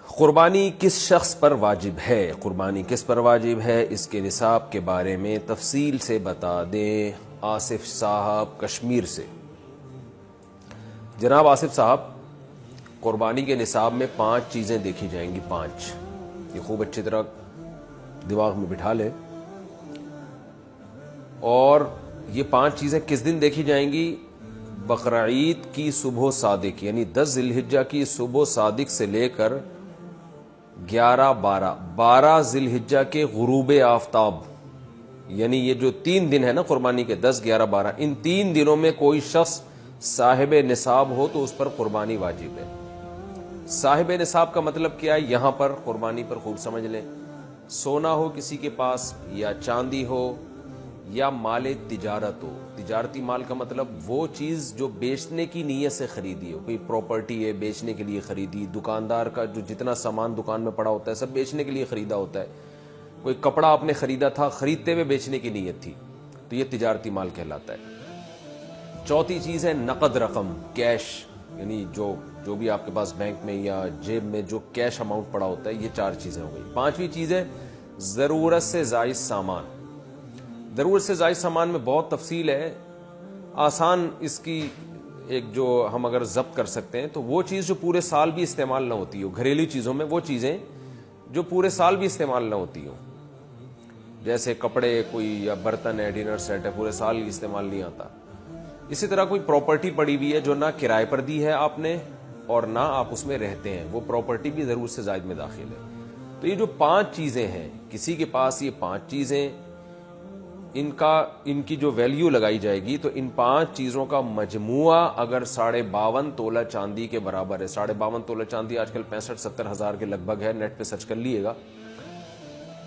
قربانی کس شخص پر واجب ہے؟ قربانی کس پر واجب ہے، اس کے نصاب کے بارے میں تفصیل سے بتا دیں آصف صاحب کشمیر سے۔ جناب آصف صاحب، قربانی کے نصاب میں 5 چیزیں دیکھی جائیں گی۔ 5 یہ خوب اچھی طرح دماغ میں بٹھا لیں، اور یہ 5 چیزیں کس دن دیکھی جائیں گی؟ بقرعید کی صبح صادق، یعنی 10 ذی الحجہ کی صبح صادق سے لے کر 12 ذی الحجہ کے غروب آفتاب، یعنی یہ جو 3 دن ہے نا قربانی کے، 10 11 12، ان 3 دنوں میں کوئی شخص صاحب نصاب ہو تو اس پر قربانی واجب ہے۔ صاحب نصاب کا مطلب کیا ہے؟ یہاں پر قربانی پر خوب سمجھ لیں۔ سونا ہو کسی کے پاس، یا چاندی ہو، یا مال تجارت ہو۔ تجارتی مال کا مطلب وہ چیز جو بیچنے کی نیت سے خریدی ہو، کوئی پراپرٹی ہے بیچنے کے لیے خریدی، دکاندار کا جو جتنا سامان دکان میں پڑا ہوتا ہے سب بیچنے کے لیے خریدا ہوتا ہے، کوئی کپڑا آپ نے خریدا تھا، خریدتے ہوئے بیچنے کی نیت تھی، تو یہ تجارتی مال کہلاتا ہے۔ چوتھی چیز ہے نقد رقم، کیش، یعنی جو بھی آپ کے پاس بینک میں یا جیب میں جو کیش اماؤنٹ پڑا ہوتا ہے، یہ 4 چیزیں ہو گئی۔ 5ویں چیز ہے ضرورت سے زائد سامان۔ ضرورت سے زائد سامان میں بہت تفصیل ہے، آسان اس کی ایک جو ہم اگر ضبط کر سکتے ہیں تو وہ چیز جو پورے سال بھی استعمال نہ ہوتی ہو، گھریلو چیزوں میں وہ چیزیں جو پورے سال بھی استعمال نہ ہوتی ہوں، جیسے کپڑے کوئی یا برتن ہے، ڈنر سیٹ ہے، پورے سال استعمال نہیں آتا۔ اسی طرح کوئی پراپرٹی پڑی ہوئی ہے جو نہ کرائے پر دی ہے آپ نے اور نہ آپ اس میں رہتے ہیں، وہ پراپرٹی بھی ضرورت سے زائد میں داخل ہے۔ تو یہ جو 5 چیزیں ہیں، کسی کے پاس یہ 5 چیزیں، ان کی جو ویلیو لگائی جائے گی تو ان 5 چیزوں کا مجموعہ اگر 52.5 تولہ چاندی کے برابر ہے، 52.5 تولہ چاندی آج کل 65-70 ہزار کے لگ بھگ ہے، نیٹ پہ سرچ کر لیے گا،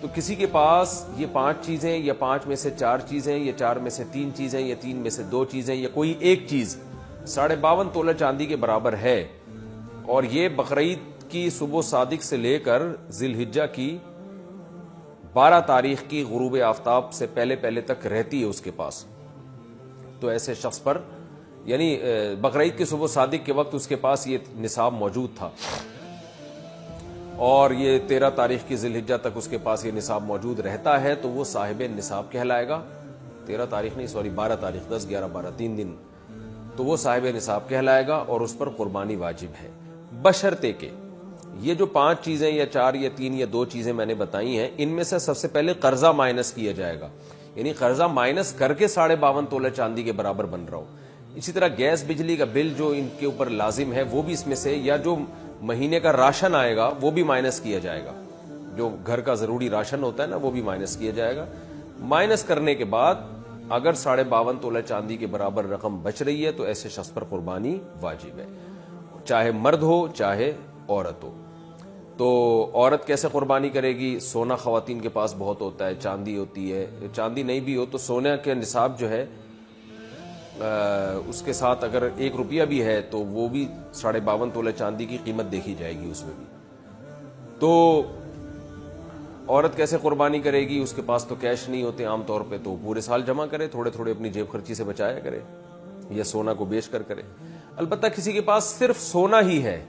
تو کسی کے پاس یہ 5 چیزیں، یا 5 میں سے 4 چیزیں، یا 4 میں سے 3 چیزیں، یا 3 میں سے 2 چیزیں، یا کوئی ایک چیز 52.5 تولہ چاندی کے برابر ہے، اور یہ بقرعید کی صبح صادق سے لے کر ذی الحجہ کی 12 تاریخ کی غروب آفتاب سے پہلے تک رہتی ہے اس کے پاس، تو ایسے شخص پر، یعنی بقرعید کی صبح صادق کے وقت اس کے پاس یہ نصاب موجود تھا، اور یہ 13 تاریخ کی ذی الحجہ تک اس کے پاس یہ نصاب موجود رہتا ہے، تو وہ صاحب نصاب کہلائے گا۔ 13 تاریخ نہیں، 12 تاریخ، 10 11 12 3 دن، تو وہ صاحب نصاب کہلائے گا اور اس پر قربانی واجب ہے، بشرطے کہ یہ جو 5 چیزیں یا 4 یا 3 یا 2 چیزیں میں نے بتائی ہیں، ان میں سے سب سے پہلے قرضہ مائنس کیا جائے گا، یعنی قرضہ مائنس کر کے 52.5 تولہ چاندی کے برابر بن رہا ہو۔ اسی طرح گیس بجلی کا بل جو ان کے اوپر لازم ہے وہ بھی اس میں سے، یا جو مہینے کا راشن آئے گا وہ بھی مائنس کیا جائے گا، جو گھر کا ضروری راشن ہوتا ہے نا وہ بھی مائنس کیا جائے گا۔ مائنس کرنے کے بعد اگر 52.5 تولہ چاندی کے برابر رقم بچ رہی ہے تو ایسے شخص پر قربانی واجب ہے، چاہے مرد ہو چاہے عورت ہو۔ تو عورت کیسے قربانی کرے گی؟ سونا خواتین کے پاس بہت ہوتا ہے، چاندی ہوتی ہے، چاندی نہیں بھی ہو تو سونے کے نصاب جو ہے اس کے ساتھ اگر 1 روپیہ بھی ہے تو وہ بھی 52.5 تولہ چاندی کی قیمت دیکھی جائے گی اس میں بھی۔ تو عورت کیسے قربانی کرے گی؟ اس کے پاس تو کیش نہیں ہوتے عام طور پہ، تو پورے سال جمع کرے، تھوڑے تھوڑے اپنی جیب خرچی سے بچایا کرے، یا سونا کو بیچ کر کرے۔ البتہ کسی کے پاس صرف سونا ہی ہے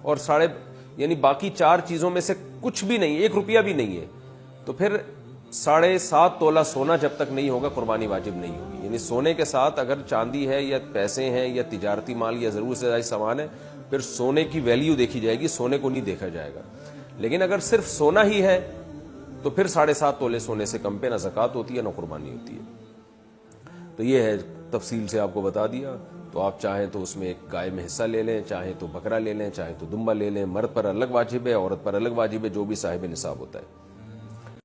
اور یعنی باقی 4 چیزوں میں سے کچھ بھی نہیں، 1 روپیہ بھی نہیں ہے، تو پھر 7.5 تولہ سونا جب تک نہیں ہوگا قربانی واجب نہیں ہوگی۔ یعنی سونے کے ساتھ اگر چاندی ہے یا پیسے ہیں یا تجارتی مال یا ضرورت سے زائد سامان ہے، پھر سونے کی ویلیو دیکھی جائے گی، سونے کو نہیں دیکھا جائے گا۔ لیکن اگر صرف سونا ہی ہے تو پھر 7.5 تولے سونے سے کم پہ نہ زکوٰۃ ہوتی ہے نہ قربانی ہوتی ہے۔ تو یہ ہے، تفصیل سے آپ کو بتا دیا۔ تو آپ چاہیں تو اس میں ایک گائے میں حصہ لے لیں، چاہیں تو بکرا لے لیں، چاہیں تو دمبا لے لیں۔ مرد پر الگ واجب ہے، عورت پر الگ واجب ہے، جو بھی صاحب نصاب ہوتا ہے۔